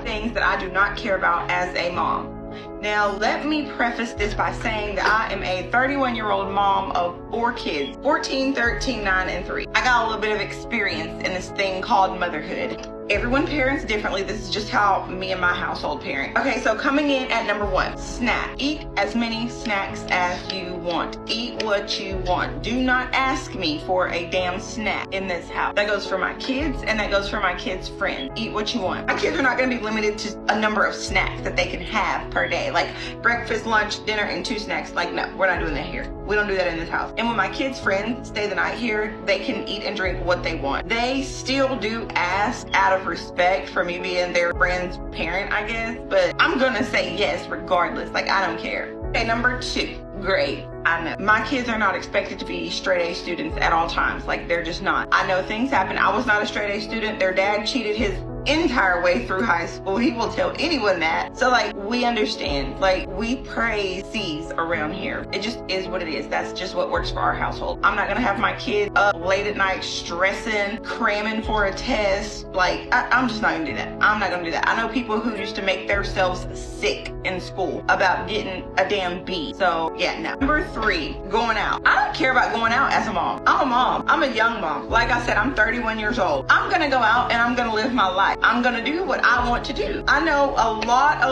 things that I do not care about as a mom. Now, let me preface this by saying that I am a 31-year-old mom of 4 kids, 14, 13, 9, and 3. I got a little bit of experience in this thing called motherhood. Everyone parents differently. This is just how me and my household parent. Okay, so coming in at number 1, snack. Eat as many snacks as you want. Eat what you want. Do not ask me for a damn snack in this house. That goes for my kids and that goes for my kids' friends. Eat what you want. My kids are not gonna be limited to a number of snacks that they can have per day. Like breakfast, lunch, dinner, and 2 snacks. Like, no, we're not doing that here. We don't do that in this house. And when my kids' friends stay the night here, they can eat and drink what they want. They still do ask out of respect for me being their friend's parent, I guess, but I'm gonna say yes regardless. Like, I don't care. Okay, number 2, grade. I know my kids are not expected to be straight A students at all times. Like, they're just not. I know things happen. I was not a straight A student. Their dad cheated his entire way through high school. He will tell anyone that. So like, we understand. Like, we praise C's around here. It just is what it is. That's just what works for our household. I'm not gonna have my kids up late at night stressing, cramming for a test. Like, I'm just not gonna do that. I'm not gonna do that. I know people who used to make themselves sick in school about getting a damn B. So yeah, no. Number 3, going out. I don't care about going out as a mom. I'm a mom. I'm a young mom. Like I said, I'm 31 years old. I'm gonna go out and I'm gonna live my life. I'm gonna do what I want to do. I know a lot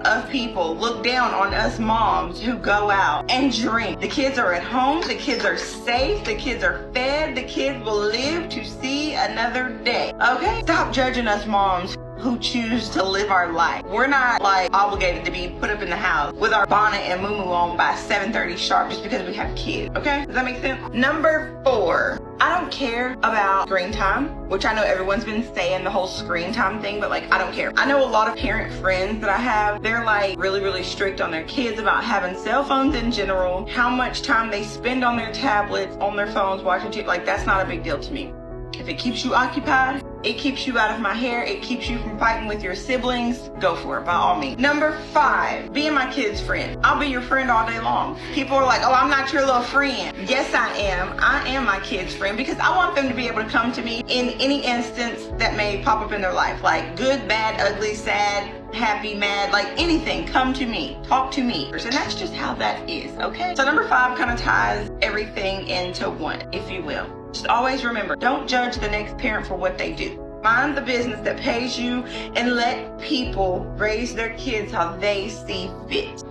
of people look down on us moms who go out and drink. The kids are at home, the kids are safe, the kids are fed, the kids will live to see another day. Okay? Stop judging us moms who choose to live our life. We're not like obligated to be put up in the house with our bonnet and muumuu on by 7:30 sharp just because we have kids. Okay? Does that make sense? Number 4. I don't care about screen time, which I know everyone's been saying the whole screen time thing, but like, I don't care. I know a lot of parent friends that I have, they're like really strict on their kids about having cell phones in general, how much time they spend on their tablets, on their phones, watching TV. Like, that's not a big deal to me. If it keeps you occupied, it keeps you out of my hair, it keeps you from fighting with your siblings, go for it, by all means. Number 5, being my kid's friend. I'll be your friend all day long. People are like, oh, I'm not your little friend. Yes, I am. I am my kid's friend because I want them to be able to come to me in any instance that may pop up in their life. Like good, bad, ugly, sad, happy, mad, like anything, come to me, talk to me. And that's just how that is, okay? So number 5 kind of ties everything into one, if you will. Just always remember, don't judge the next parent for what they do. Mind the business that pays you and let people raise their kids how they see fit.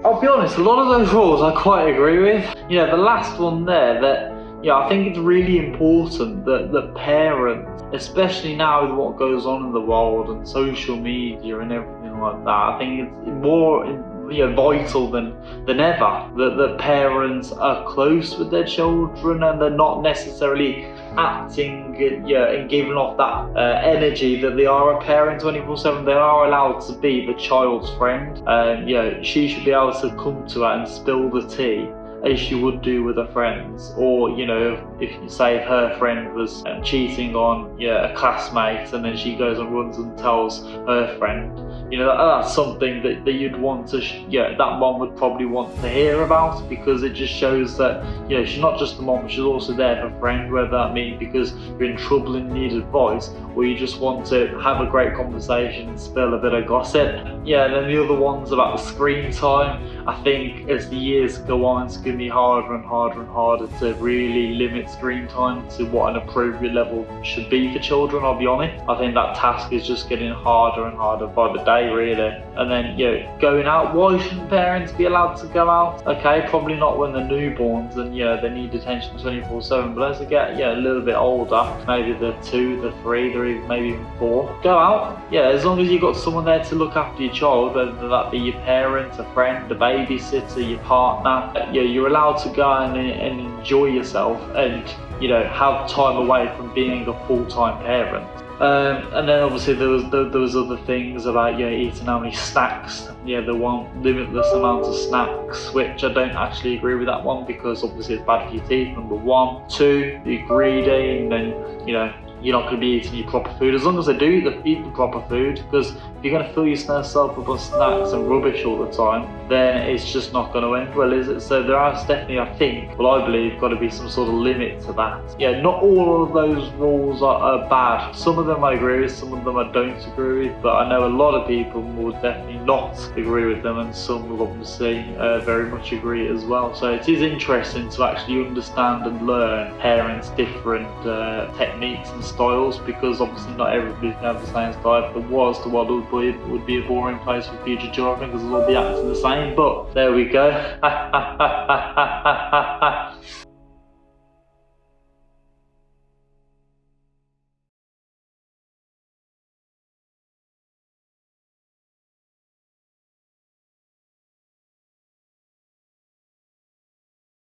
I'll be honest, a lot of those rules I quite agree with. The last one there, that I think it's really important that the parents, especially now with what goes on in the world and social media and everything like that, I think it's more vital than ever that the parents are close with their children and they're not necessarily acting and giving off that energy that they are a parent 24/7. They are allowed to be the child's friend. She should be able to come to her and spill the tea as she would do with her friends. Or if you say if her friend was cheating on a classmate and then she goes and runs and tells her friend, that's something that you'd want to that mom would probably want to hear about, because it just shows that she's not just a mom, she's also there for a friend, whether that means because you're in trouble and need advice, or you just want to have a great conversation and spill a bit of gossip. And then the other ones about the screen time, I think as the years go on, it's going to be harder and harder to really limit screen time to what an appropriate level should be for children. I'll be honest, I think that task is just getting harder and harder by the day, really. And then going out, why shouldn't parents be allowed to go out? Okay, probably not when they're newborns and they need attention 24/7, but as they get a little bit older, maybe they're 2, they're 3, they're maybe even 4, go out. As long as you've got someone there to look after your child, whether that be your parent, a friend, a babysitter, your partner, you're allowed to go and enjoy yourself and have time away from being a full-time parent. And then obviously there was other things about eating how many snacks. They want limitless amounts of snacks, which I don't actually agree with that one, because obviously it's bad for your teeth, number 1. 2, you're greedy, and then you're not going to be eating your proper food. As long as they do eat the proper food, because if you're going to fill yourself up on snacks and rubbish all the time, then it's just not going to end well, is it? So there has definitely, I think, well, I believe, got to be some sort of limit to that. Yeah, not all of those rules are bad. Some of them I agree with, some of them I don't agree with, but I know a lot of people will definitely not agree with them, and some will obviously very much agree as well. So it is interesting to actually understand and learn parents' different techniques and styles, because obviously not everybody can have the same style. If there was, the world would be a boring place for future children, because they'll all be acting the same. But there we go.